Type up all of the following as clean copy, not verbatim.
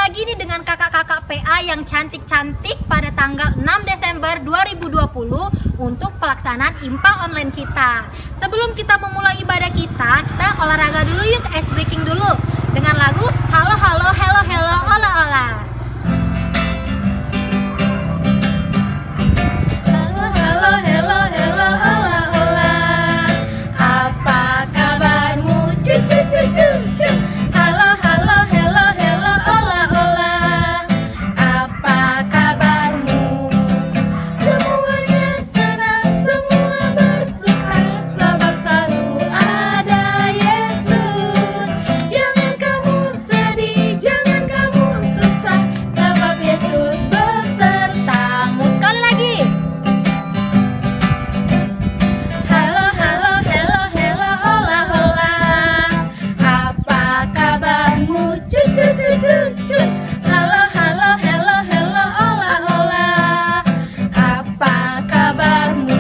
lagi nih dengan kakak-kakak PA yang cantik-cantik pada tanggal 6 Desember 2020 untuk pelaksanaan IMPA online kita. Sebelum kita memulai ibadah kita olahraga dulu yuk, ice breaking dulu dengan lagu Halo Halo Hello Hello Ola Ola. Halo Halo Hello Hello Ola Ola. Apa kabarmu? Cucu cucu cucu. Halo Halo Hello Hello Ola Ola. Apa kabarmu? Semuanya senang, semua bersuka, sebab selalu ada Yesus. Jangan kamu sedih, jangan kamu susah, sebab Yesus besertamu. Sekali lagi. Halo Halo Hello Hello Ola Ola. Apa kabarmu? Cucu cucu cucu. Halo Halo Hello Hello Ola Ola. Apa kabarmu?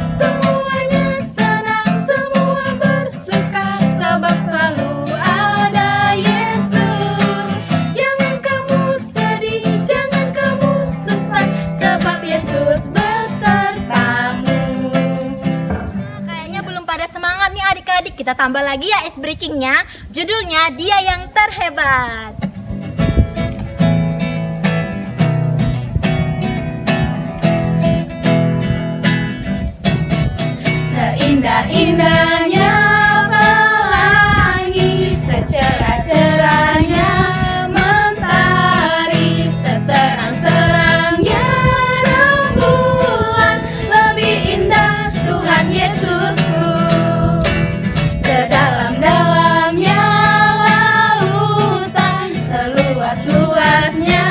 Semuanya senang, semua bersuka, sebab selalu ada Yesus. Jangan kamu sedih, jangan kamu susah, sebab Yesus besertamu. Kayaknya belum pada semangat nih adik-adik. Kita tambah lagi ya ice breakingnya. Judulnya Dia Yang Terhebat. Seindah-indahnya pelangi, secerah-cerahnya mentari, seterang-terangnya rembulan, lebih indah Tuhan Yesusku. Sedalam-dalamnya lautan, seluas-luasnya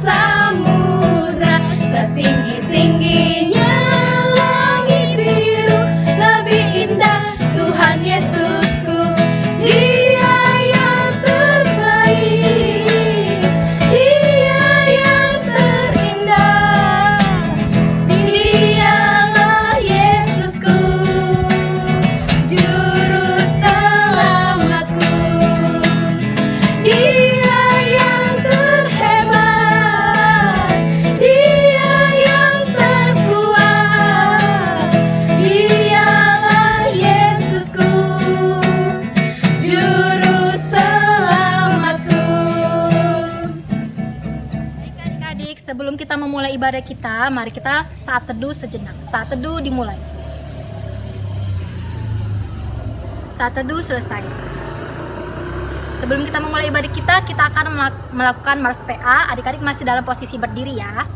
samudra, setinggi-tingginya langit biru, lebih indah Tuhan Yesusku. Dia yang terbaik, Dia yang terindah, Dialah Yesusku, Juru Selamatku. Dia yang terhebat, Dia yang terkuat, Dialah Yesusku, Juru Selamatku. Baik adik-adik, sebelum kita memulai ibadah kita, mari kita saat teduh sejenak. Saat teduh dimulai. Saat teduh selesai. Sebelum kita memulai ibadah kita akan melakukan Mars PA. Adik-adik masih dalam posisi berdiri ya.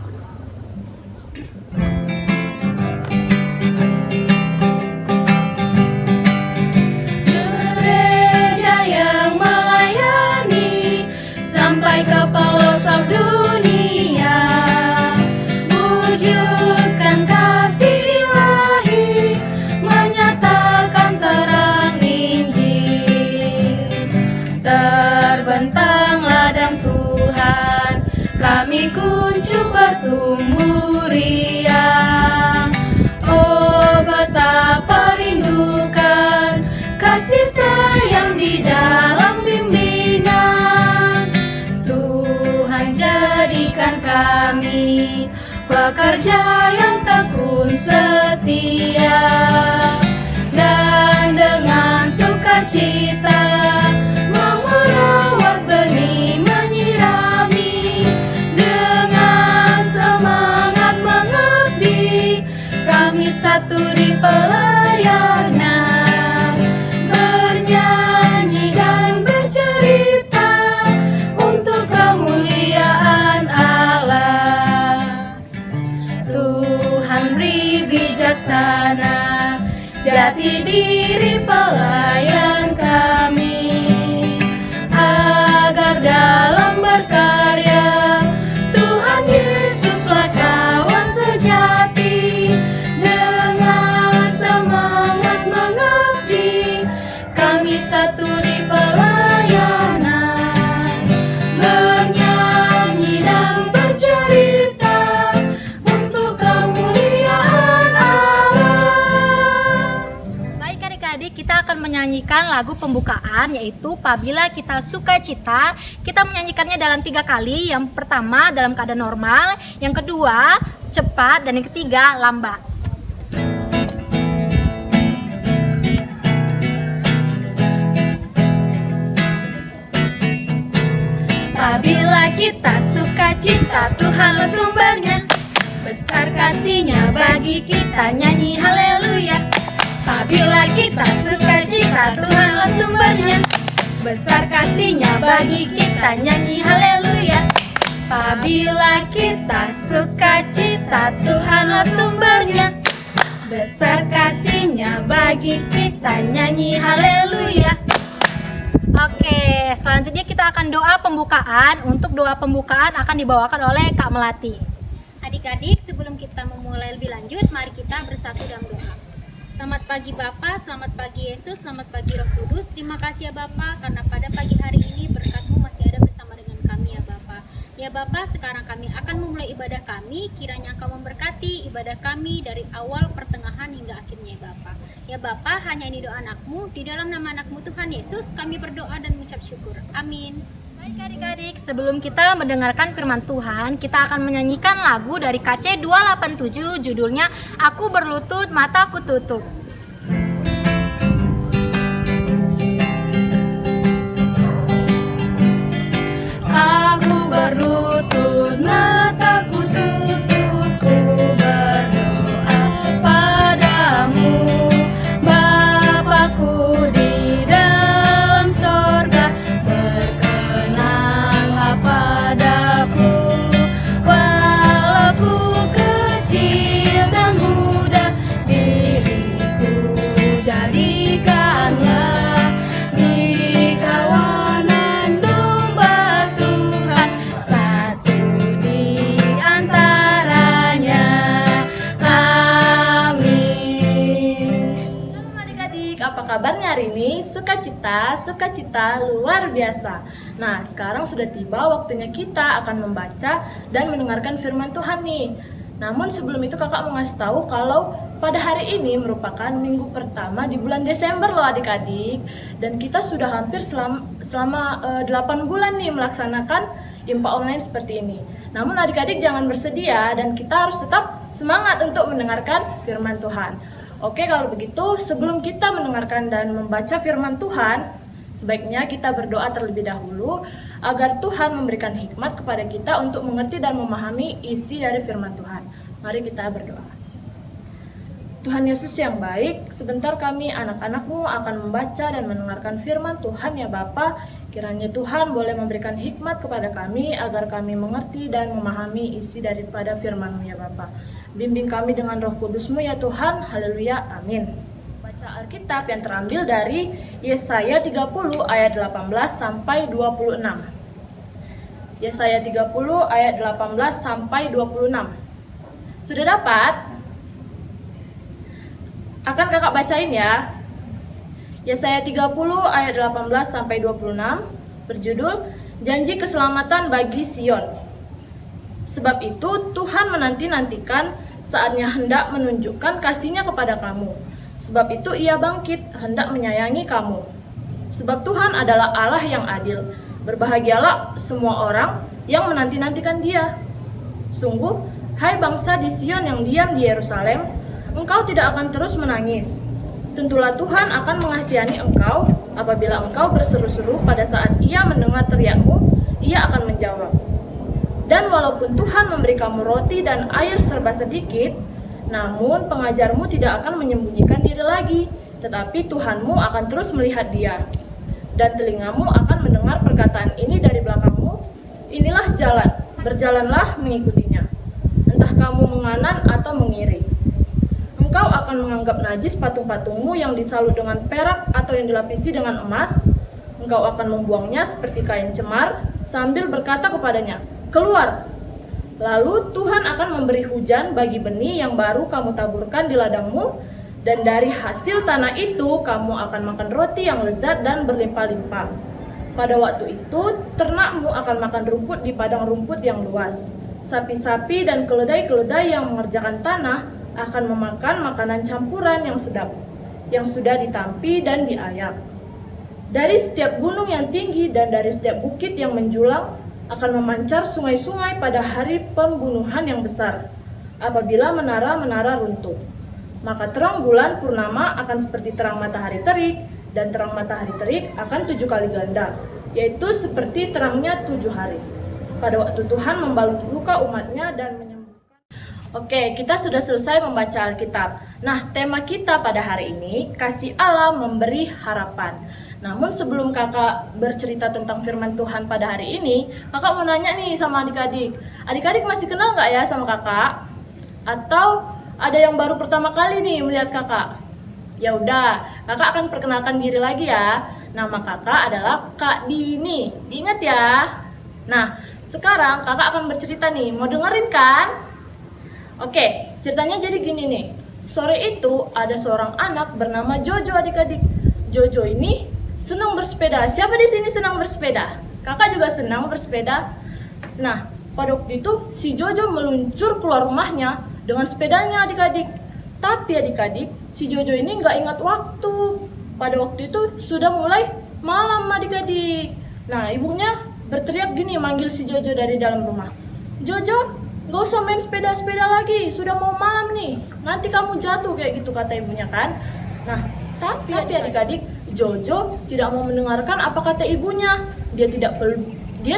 Gereja yang melayani sampai ke pelosok dunia, wujudkan kasih ilahi, menyatakan terang Injil. Terbentang ladang Tuhan, kami kuncup bertumbuh riang. Oh betapa rindukan kasih sayang di dalam bimbingan. Tuhan jadikan kami pekerja yang tekun setia, dan dengan sukacita merawat benih, menyirami, dengan semangat mengabdi. Kami satu di pelayanan, bernyanyi dan bercerita untuk kemuliaan Allah. Tuhan beri bijaksana, jati diri pelayan kami, agar dalam berkarya Tuhan Yesuslah kawan sejati. Dengan semangat mengabdi, kami satu di pelayanan, bernyanyi dan bercerita untuk kemuliaan Allah. Baik adik-adik, kita akan menyanyikan lagu pembukaan, yaitu Apabila Kita Sukacita. Kita menyanyikannya dalam 3 kali. Yang pertama dalam keadaan normal, yang kedua cepat, dan yang ketiga lambat. Apabila kita sukacita, Tuhanlah sumbernya. Besar kasih-Nya bagi kita, nyanyi haleluya. Apabila kita sukacita, Tuhanlah sumbernya. Besar kasih-Nya bagi kita, nyanyi haleluya. Apabila kita sukacita, Tuhanlah sumbernya. Besar kasih-Nya bagi kita, nyanyi haleluya. Oke, selanjutnya kita akan doa pembukaan. Untuk doa pembukaan akan dibawakan oleh Kak Melati. Adik-adik, sebelum kita memulai lebih lanjut, mari kita bersatu dalam doa. Selamat pagi Bapa, selamat pagi Yesus, selamat pagi Roh Kudus. Terima kasih ya Bapa, karena pada pagi hari ini berkat-Mu masih ada bersama dengan kami ya Bapa. Ya Bapa, sekarang kami akan memulai ibadah kami. Kiranya Engkau memberkati ibadah kami dari awal, pertengahan hingga akhirnya ya Bapa. Ya Bapa, hanya ini doa anak-Mu, di dalam nama anak-Mu Tuhan Yesus kami berdoa dan mengucap syukur. Amin. Baik adik-adik, sebelum kita mendengarkan firman Tuhan, kita akan menyanyikan lagu dari KC 287, judulnya Aku Berlutut Mataku Tutup. Aku berlutut mataku tutup, ku berdoa padamu, Bapakku di dalam sorga, berkenanlah padaku, walau ku kecil dan muda, diriku jadikanlah di kawanan domba Tuhan, satu di antaranya. Amin. Shalom adik-adik, apa kabarnya hari ini? Sukacita luar biasa. Nah, sekarang sudah tiba waktunya kita akan membaca dan mendengarkan firman Tuhan nih. Namun sebelum itu kakak mau ngasih tahu kalau pada hari ini merupakan minggu pertama di bulan Desember loh adik-adik. Dan kita sudah hampir selama 8 bulan nih melaksanakan IMPA online seperti ini. Namun adik-adik jangan bersedih ya, dan kita harus tetap semangat untuk mendengarkan firman Tuhan. Oke, kalau begitu sebelum kita mendengarkan dan membaca firman Tuhan, sebaiknya kita berdoa terlebih dahulu agar Tuhan memberikan hikmat kepada kita untuk mengerti dan memahami isi dari firman Tuhan. Mari kita berdoa. Tuhan Yesus yang baik, sebentar kami anak-anak-Mu akan membaca dan mendengarkan firman Tuhan ya Bapa. Kiranya Tuhan boleh memberikan hikmat kepada kami agar kami mengerti dan memahami isi daripada firman-Mu ya Bapa. Bimbing kami dengan Roh Kudus-Mu ya Tuhan. Haleluya, amin. Baca Alkitab yang terambil dari Yesaya 30 ayat 18 sampai 26. Yesaya 30 ayat 18 sampai 26. Sudah dapat? Akan kakak bacain ya. Yesaya 30 ayat 18 sampai 26 berjudul Janji Keselamatan bagi Sion. Sebab itu Tuhan menanti-nantikan saatnya hendak menunjukkan kasih-Nya kepada kamu. Sebab itu Ia bangkit hendak menyayangi kamu. Sebab Tuhan adalah Allah yang adil. Berbahagialah semua orang yang menanti-nantikan Dia. Sungguh, hai bangsa di Sion yang diam di Yerusalem, engkau tidak akan terus menangis. Tentulah Tuhan akan mengasihani engkau apabila engkau berseru-seru pada saat Ia mendengar teriakmu, Ia akan menjawab. Dan walaupun Tuhan memberi kamu roti dan air serba sedikit, namun pengajarmu tidak akan menyembunyikan diri lagi, tetapi Tuhanmu akan terus melihat dia. Dan telingamu akan mendengar perkataan ini dari belakangmu, inilah jalan, berjalanlah mengikutinya. Entah kamu menganan atau mengiri. Engkau akan menganggap najis patung-patungmu yang disalut dengan perak atau yang dilapisi dengan emas. Engkau akan membuangnya seperti kain cemar, sambil berkata kepadanya, keluar. Lalu Tuhan akan memberi hujan bagi benih yang baru kamu taburkan di ladangmu, dan dari hasil tanah itu kamu akan makan roti yang lezat dan berlimpah-limpah. Pada waktu itu ternakmu akan makan rumput di padang rumput yang luas. Sapi-sapi dan keledai-keledai yang mengerjakan tanah akan memakan makanan campuran yang sedap. yang sudah ditampi dan diayak. Dari setiap gunung yang tinggi dan dari setiap bukit yang menjulang akan memancar sungai-sungai pada hari pembunuhan yang besar, apabila menara-menara runtuh. Maka terang bulan purnama akan seperti terang matahari terik, dan terang matahari terik akan 7 kali ganda, yaitu seperti terangnya 7 hari. Pada waktu Tuhan membalut luka umatnya dan menyembuhkan. Oke, kita sudah selesai membaca Alkitab. Nah, tema kita pada hari ini, kasih Allah memberi harapan. Namun sebelum kakak bercerita tentang firman Tuhan pada hari ini, kakak mau nanya nih sama adik-adik. Adik-adik masih kenal nggak ya sama kakak? Atau ada yang baru pertama kali nih melihat kakak? Ya udah, kakak akan perkenalkan diri lagi ya. Nama kakak adalah Kak Dini. Diingat ya. Nah, sekarang kakak akan bercerita nih. Mau dengerin kan? Oke, ceritanya jadi gini nih. Sore itu ada seorang anak bernama Jojo adik-adik. Jojo ini senang bersepeda. Siapa di sini senang bersepeda? Kakak juga senang bersepeda. Nah, pada waktu itu si Jojo meluncur keluar rumahnya dengan sepedanya adik-adik. Tapi adik-adik, si Jojo ini nggak ingat waktu. Pada waktu itu sudah mulai malam adik-adik. Nah, ibunya berteriak gini manggil si Jojo dari dalam rumah. Jojo, gak usah main sepeda-sepeda lagi, sudah mau malam nih. Nanti kamu jatuh kayak gitu kata ibunya kan. Nah, tapi adik-adik, Jojo tidak mau mendengarkan apa kata ibunya. Dia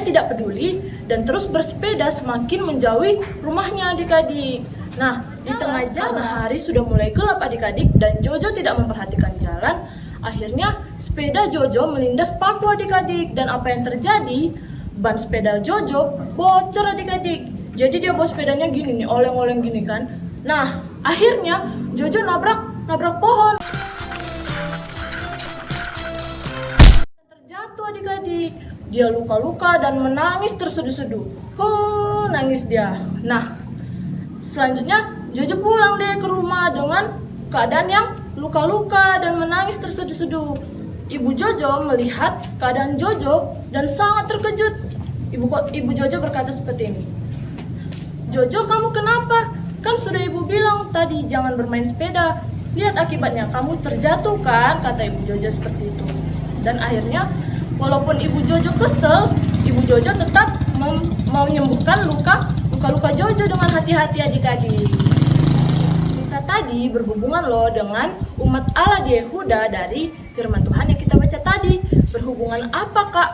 tidak peduli dan terus bersepeda semakin menjauhi rumahnya adik-adik. Nah, di tengah jalan hari sudah mulai gelap adik-adik dan Jojo tidak memperhatikan jalan. Akhirnya sepeda Jojo melindas paku adik-adik dan apa yang terjadi? Ban sepeda Jojo bocor adik-adik. Jadi dia bawa sepedanya gini nih, oleng-oleng gini kan. Nah, akhirnya Jojo nabrak pohon. Terjatuh adik-adik. Dia luka-luka dan menangis terseduh-seduh. Nangis dia. Nah, selanjutnya Jojo pulang deh ke rumah dengan keadaan yang luka-luka dan menangis terseduh-seduh. Ibu Jojo melihat keadaan Jojo dan sangat terkejut. Ibu Jojo berkata seperti ini. Jojo, kamu kenapa? Kan sudah ibu bilang tadi jangan bermain sepeda. Lihat akibatnya, kamu terjatuh kan? Kata ibu Jojo seperti itu. Dan akhirnya, walaupun ibu Jojo kesel, ibu Jojo tetap mau menyembuhkan luka-luka Jojo dengan hati-hati adik-adik. Cerita tadi berhubungan loh dengan umat Allah di Yehuda dari firman Tuhan yang kita baca tadi. Berhubungan apa, Kak?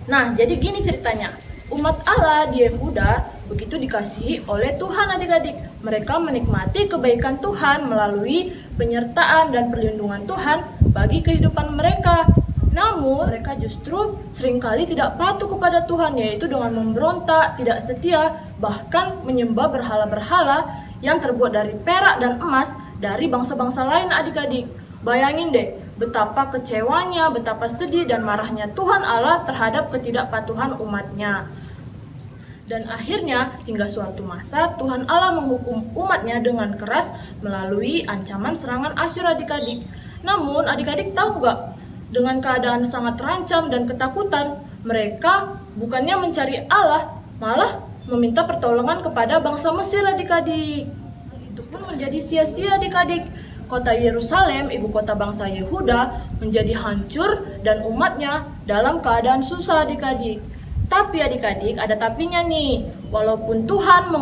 Nah, jadi gini ceritanya. Umat Allah di Yehuda begitu dikasihi oleh Tuhan adik-adik. Mereka menikmati kebaikan Tuhan melalui penyertaan dan perlindungan Tuhan bagi kehidupan mereka. Namun mereka justru seringkali tidak patuh kepada Tuhan, yaitu dengan memberontak, tidak setia, bahkan menyembah berhala-berhala yang terbuat dari perak dan emas dari bangsa-bangsa lain adik-adik. Bayangin deh, betapa kecewanya, betapa sedih dan marahnya Tuhan Allah terhadap ketidakpatuhan umatnya. Dan akhirnya hingga suatu masa Tuhan Allah menghukum umatnya dengan keras melalui ancaman serangan Asyur adik-adik. Namun adik-adik tahu nggak? Dengan keadaan sangat terancam dan ketakutan, mereka bukannya mencari Allah, malah meminta pertolongan kepada bangsa Mesir adik-adik. Itu pun menjadi sia-sia adik-adik. Kota Yerusalem, ibu kota bangsa Yehuda, menjadi hancur dan umatnya dalam keadaan susah adik-adik. Tapi adik-adik, ada tapinya nih. Walaupun Tuhan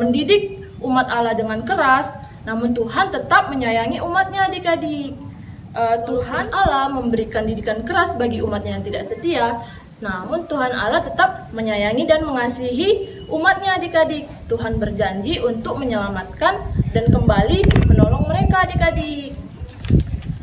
mendidik umat Allah dengan keras, namun Tuhan tetap menyayangi umatnya adik-adik. Tuhan Allah memberikan didikan keras bagi umatnya yang tidak setia, namun Tuhan Allah tetap menyayangi dan mengasihi umatnya adik-adik. Tuhan berjanji untuk menyelamatkan dan kembali menolong mereka adik-adik.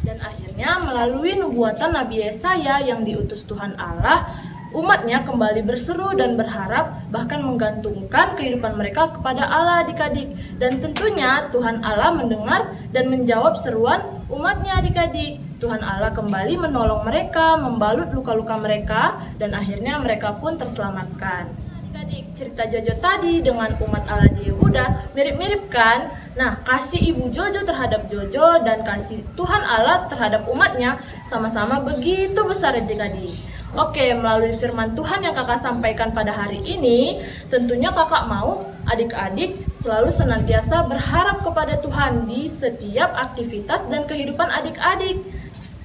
Dan akhirnya melalui nubuatan Nabi Yesaya yang diutus Tuhan Allah, umatnya kembali berseru dan berharap, bahkan menggantungkan kehidupan mereka kepada Allah adik-adik. Dan tentunya Tuhan Allah mendengar dan menjawab seruan umatnya adik-adik. Tuhan Allah kembali menolong mereka, membalut luka-luka mereka, dan akhirnya mereka pun terselamatkan. Adik-adik, cerita Jojo tadi dengan umat Allah di Yehuda mirip-mirip kan? Nah, kasih ibu Jojo terhadap Jojo dan kasih Tuhan Allah terhadap umatnya sama-sama begitu besar adik-adik. Oke, melalui firman Tuhan yang kakak sampaikan pada hari ini, tentunya kakak mau adik-adik selalu senantiasa berharap kepada Tuhan di setiap aktivitas dan kehidupan adik-adik.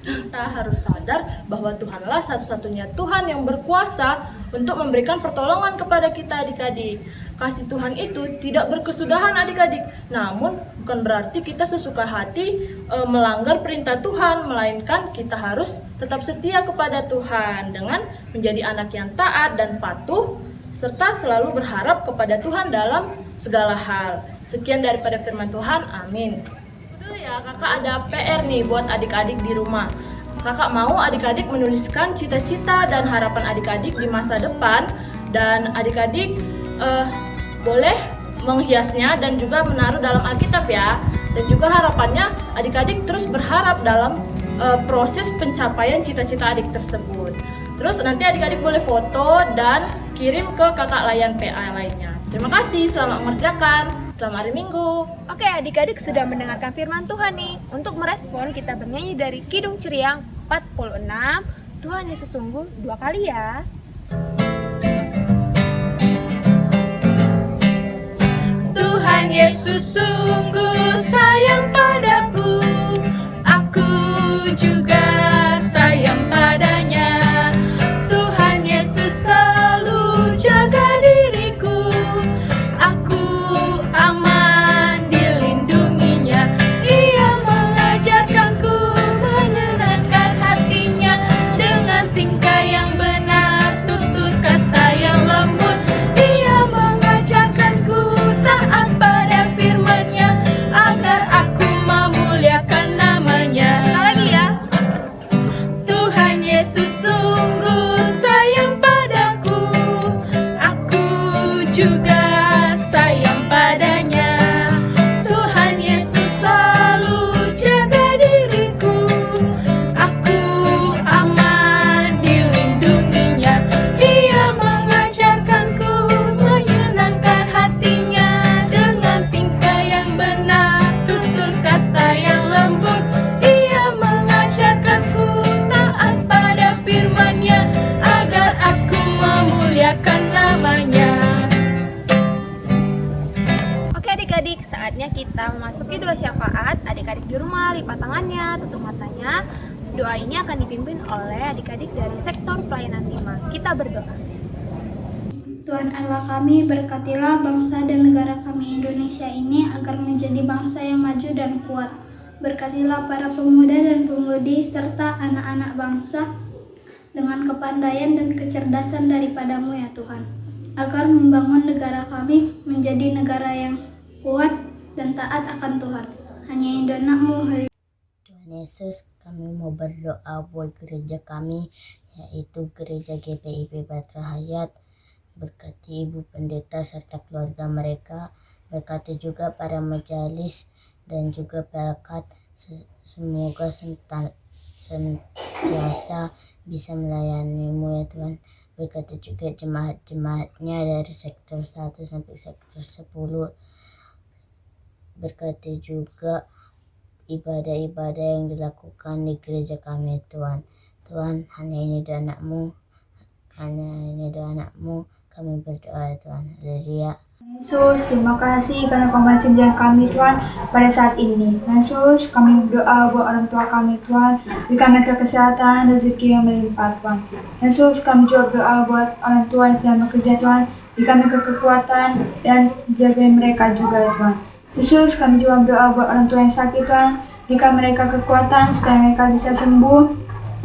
Kita harus sadar bahwa Tuhanlah satu-satunya Tuhan yang berkuasa untuk memberikan pertolongan kepada kita adik-adik. Kasih Tuhan itu tidak berkesudahan adik-adik, namun bukan berarti kita sesuka hati melanggar perintah Tuhan, melainkan kita harus tetap setia kepada Tuhan dengan menjadi anak yang taat dan patuh, serta selalu berharap kepada Tuhan dalam segala hal. Sekian daripada firman Tuhan, amin. Dulu ya, kakak ada PR nih buat adik-adik di rumah. Kakak mau adik-adik menuliskan cita-cita dan harapan adik-adik di masa depan, dan adik-adik boleh menghiasnya dan juga menaruh dalam Alkitab ya. Dan juga harapannya adik-adik terus berharap dalam proses pencapaian cita-cita adik tersebut. Terus nanti adik-adik boleh foto dan kirim ke kakak layan PA lainnya. Terima kasih, selamat mengerjakan. Selamat hari Minggu. Oke, adik-adik sudah mendengarkan firman Tuhan nih. Untuk merespon, kita bernyanyi dari Kidung Ceria 46, Tuhan Yesus sungguh 2 kali ya. Tuhan Yesus sungguh sayang padaku, aku juga sayang padanya. Tuhan Yesus selalu jaga diriku, aku aman dilindunginya. Ia mengajarkanku menyenangkan hatinya dengan tingkah yang benar, tutur kata yang lembut. Ia mengajarkanku taat pada firman-Nya agar aku memuliakan namanya. Sekali lagi ya. Tuhan Yesus sungguh sayang padaku, aku juga sayang padanya. Tuhan Yesus selalu jaga diriku, aku aman dilindunginya. Ia mengajarkanku menyenangkan hatinya dengan tingkah yang benar, tutur kata yang lembut. Ia mengajarkanku taat pada firman-Nya agar aku memuliakan namanya. Oke adik-adik, saatnya kita memasuki doa syafaat. Adik-adik di rumah lipat tangannya, tutup matanya. Doa ini akan dipimpin oleh adik-adik dari sektor pelayanan 5. Kita berdoa. Tuhan Allah kami, berkatilah bangsa dan negara kami Indonesia ini agar menjadi bangsa yang maju dan kuat. Berkatilah para pemuda dan pemudi serta anak-anak bangsa dengan kepandaian dan kecerdasan daripada-Mu ya Tuhan, agar membangun negara kami menjadi negara yang kuat dan taat akan Tuhan. Hanya Indonesia-Mu. Tuhan Yesus, kami mau berdoa buat gereja kami, yaitu Gereja GPIB Batra Hayat. Berkati Ibu Pendeta serta keluarga mereka, berkati juga para majelis dan juga berkat semoga senantiasa bisa melayani-Mu ya Tuhan. Berkati juga jemaat-jemaatnya dari sektor 1 sampai sektor 10. Berkati juga ibadah-ibadah yang dilakukan di gereja kami Tuhan. Tuhan, hanya ini doa anak-Mu, kami berdoa Tuhan. Haleluya. Yesus, terima kasih karena Kau masih menjaga kami Tuhan pada saat ini. Yesus, kami berdoa buat orang tua kami Tuhan, berikan mereka kesehatan, rezeki yang melimpah Tuhan. Yesus, kami juga berdoa buat orang tua yang sedang bekerja Tuhan, berikan mereka kekuatan dan jaga mereka juga Tuhan. Yesus, kami juga berdoa buat orang tua yang sakit Tuhan, berikan mereka kekuatan supaya mereka bisa sembuh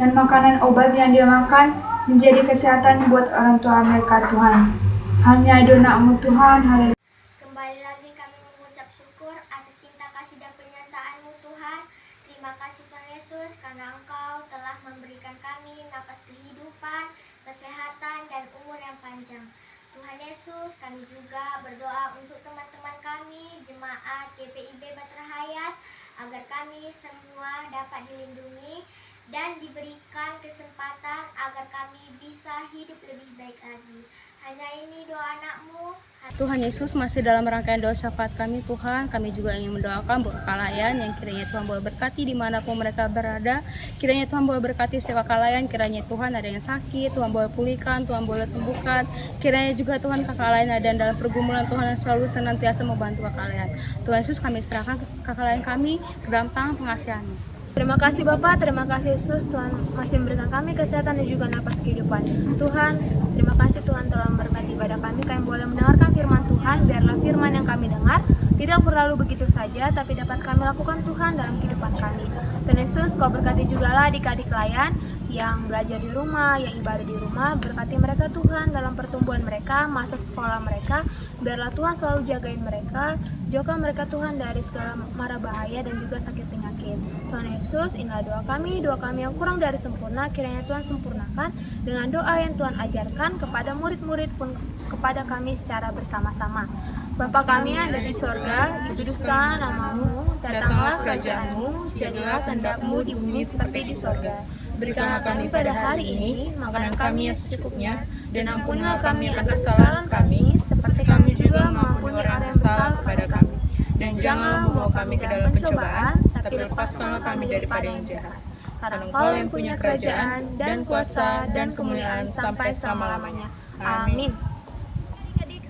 dan makanan obat yang dia makan menjadi kesehatan buat orang tua mereka Tuhan. Hanya doa-Mu Tuhan. Haleluya. Kembali lagi kami mengucap syukur atas cinta kasih dan penyertaan-Mu Tuhan. Terima kasih Tuhan Yesus karena Engkau telah memberikan kami napas kehidupan, kesehatan, dan umur yang panjang. Tuhan Yesus, kami juga berdoa untuk teman-teman kami, jemaat GPIB Batra Hayat, agar kami semua dapat dilindungi dan diberikan kesempatan agar kami bisa hidup lebih baik lagi. Hanya ini doa anakmu. Tuhan Yesus, masih dalam rangkaian doa syafaat kami Tuhan, kami juga ingin mendoakan buat kakalayan yang kiranya Tuhan boleh berkati dimanapun mereka berada. Kiranya Tuhan boleh berkati setiap kakalayan, kiranya Tuhan ada yang sakit, Tuhan boleh pulihkan, Tuhan boleh sembuhkan. Kiranya juga Tuhan kakalayan ada dalam pergumulan, Tuhan yang selalu senantiasa membantu kakalayan. Tuhan Yesus, kami serahkan kakalayan kami ke dalam tangan pengasihan-Mu. Terima kasih Bapak, terima kasih Yesus, Tuhan masih memberikan kami kesehatan dan juga napas kehidupan. Tuhan, terima kasih Tuhan telah memberkati ibadah kami boleh mendengarkan firman Tuhan, biarlah firman yang kami dengar tidak berlalu begitu saja, tapi dapat kami lakukan Tuhan dalam kehidupan kami. Tuhan Yesus, Kau berkati jugalah adik-adik layan yang belajar di rumah, yang ibadah di rumah, berkati mereka Tuhan dalam pertumbuhan mereka, masa sekolah mereka, biarlah Tuhan selalu jagain mereka, jauhkan mereka Tuhan dari segala mara bahaya dan juga sakit penyakit. Tuhan Yesus, inilah doa kami yang kurang dari sempurna, kiranya Tuhan sempurnakan dengan doa yang Tuhan ajarkan kepada murid-murid pun kepada kami secara bersama-sama. Bapa kami yang ada di sorga, dikuduskan nama-Mu, datanglah kerajaan-Mu, jadilah kehendak-Mu di bumi seperti di sorga. Berikanlah kami pada hari ini makanan kami yang secukupnya, dan ampunilah kami akan kesalahan kami, seperti kami juga mengampuni orang yang bersalah kepada kami. Dan janganlah membawa kami ke dalam pencobaan, tapi lepaskanlah kami daripada yang jahat. Karena Engkau yang punya kerajaan, dan kuasa, dan kemuliaan sampai selama-lamanya. Amin.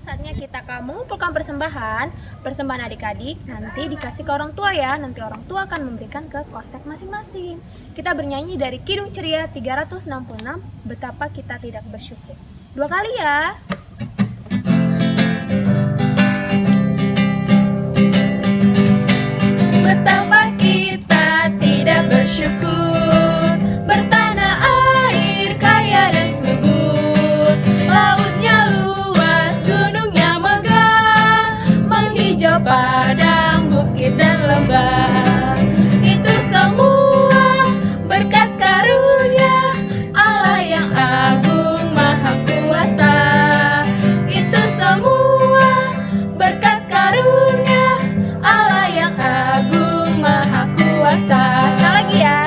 Saatnya kita mengumpulkan persembahan adik-adik, nanti dikasih ke orang tua ya, nanti orang tua akan memberikan ke kosek masing-masing. Kita bernyanyi dari Kidung Ceria 366, Betapa Kita Tidak Bersyukur. 2 kali ya. Betapa kita tidak bersyukur, bertanah air kaya dan subur, lautnya luas, gunungnya megah, menghijau padang, bukit dan lembah. Itu semua berkat karunia Allah yang agung maha kuasa. Itu semua berkat karunia Allah yang agung maha kuasa. Sekali lagi ya.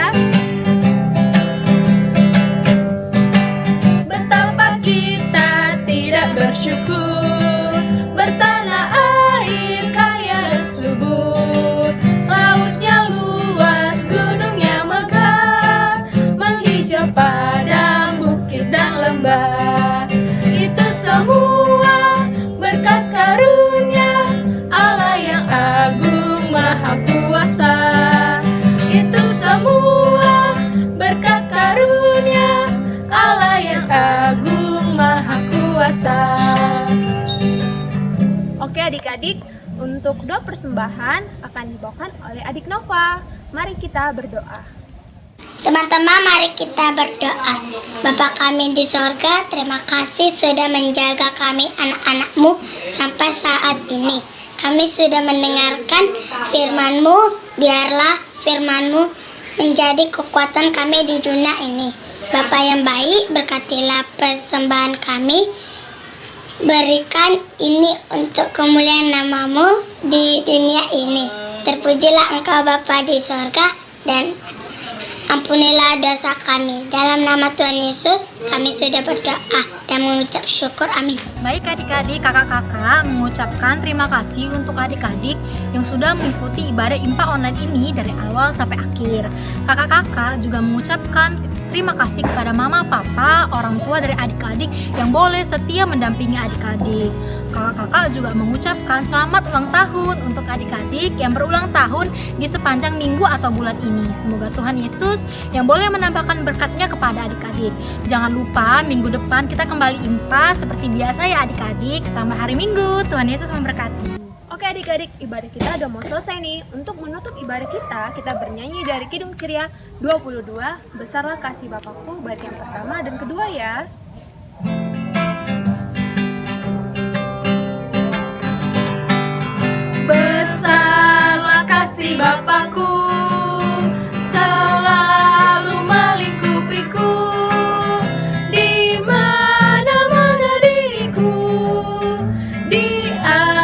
Betapa kita tidak bersyukur, bertanah air kaya dan subur, lautnya luas, gunungnya megah, menghijau padang, bukit dan lembah. Itu semua berkat karunia Allah yang agung maha kuasa. Itu semua berkat karunia Allah yang agung maha kuasa. Oke adik-adik, untuk doa persembahan akan dibawakan oleh adik Nova. Mari kita berdoa. Teman-teman, mari kita berdoa. Bapa kami di sorga, terima kasih sudah menjaga kami anak-anak-Mu sampai saat ini. Kami sudah mendengarkan firman-Mu, biarlah firman-Mu menjadi kekuatan kami di dunia ini. Bapa yang baik, berkatilah persembahan kami. Berikan ini untuk kemuliaan nama-Mu di dunia ini. Terpujilah Engkau Bapa di sorga, dan ampunilah dosa kami. Dalam nama Tuhan Yesus, kami sudah berdoa dan mengucap syukur. Amin. Baik adik-adik, kakak-kakak mengucapkan terima kasih untuk adik-adik yang sudah mengikuti ibadah IMPA online ini dari awal sampai akhir. Kakak-kakak juga mengucapkan terima kasih kepada mama, papa, orang tua dari adik-adik yang boleh setia mendampingi adik-adik. Kakak-kakak juga mengucapkan selamat ulang tahun untuk adik-adik yang berulang tahun di sepanjang minggu atau bulan ini. Semoga Tuhan Yesus yang boleh menambahkan berkatnya kepada adik-adik. Jangan lupa minggu depan kita kembali IMPA seperti biasa ya adik-adik. Selamat hari Minggu, Tuhan Yesus memberkati. Oke adik-adik, ibadah kita udah mau selesai nih. Untuk menutup ibadah kita bernyanyi dari Kidung Ceria 22, Besarlah Kasih Bapakku, bait yang pertama dan kedua ya. Besarlah kasih Bapakku, selalu melingkupiku, di mana-mana diriku diasuhnya.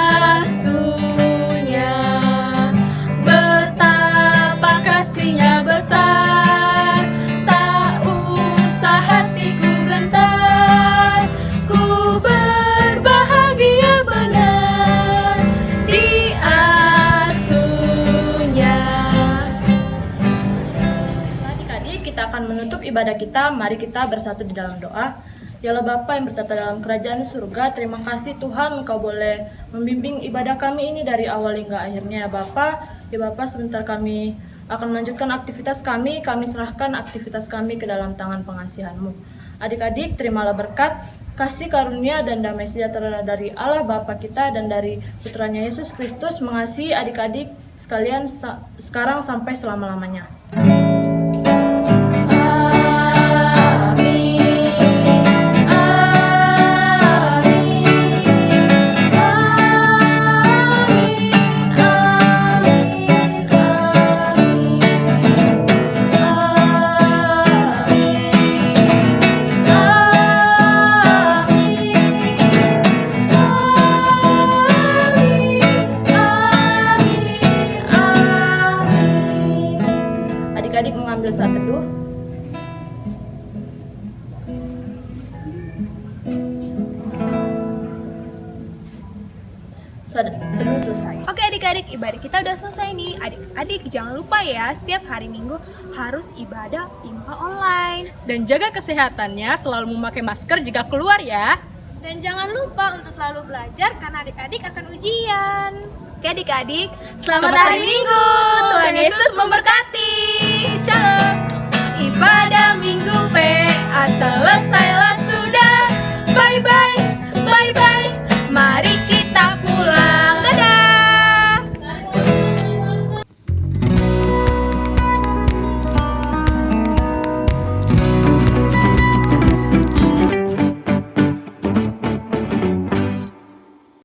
Betapa kasihnya besar, tak usah hatiku gentar. ibadah kita, mari kita bersatu di dalam doa. Ya Allah Bapa yang bertata dalam kerajaan surga, terima kasih Tuhan Engkau boleh membimbing ibadah kami ini dari awal hingga akhirnya ya Bapa. Ya Bapa, sebentar kami akan melanjutkan aktivitas kami serahkan aktivitas kami ke dalam tangan pengasihan-Mu. Adik-adik, terimalah berkat, kasih karunia dan damai sejahtera dari Allah Bapa kita dan dari Putranya Yesus Kristus mengasihi adik-adik sekalian sekarang sampai selama-lamanya. Adik-adik mengambil saat teduh. Saat teduh selesai. Oke adik-adik, ibadah kita udah selesai nih. Adik-adik jangan lupa ya, setiap hari Minggu harus ibadah IMPA online. Dan jaga kesehatannya, selalu memakai masker jika keluar ya. Dan jangan lupa untuk selalu belajar karena adik-adik akan ujian. Oke adik-adik, selamat hari Minggu. Tuhan Yesus memberkati. Shalom.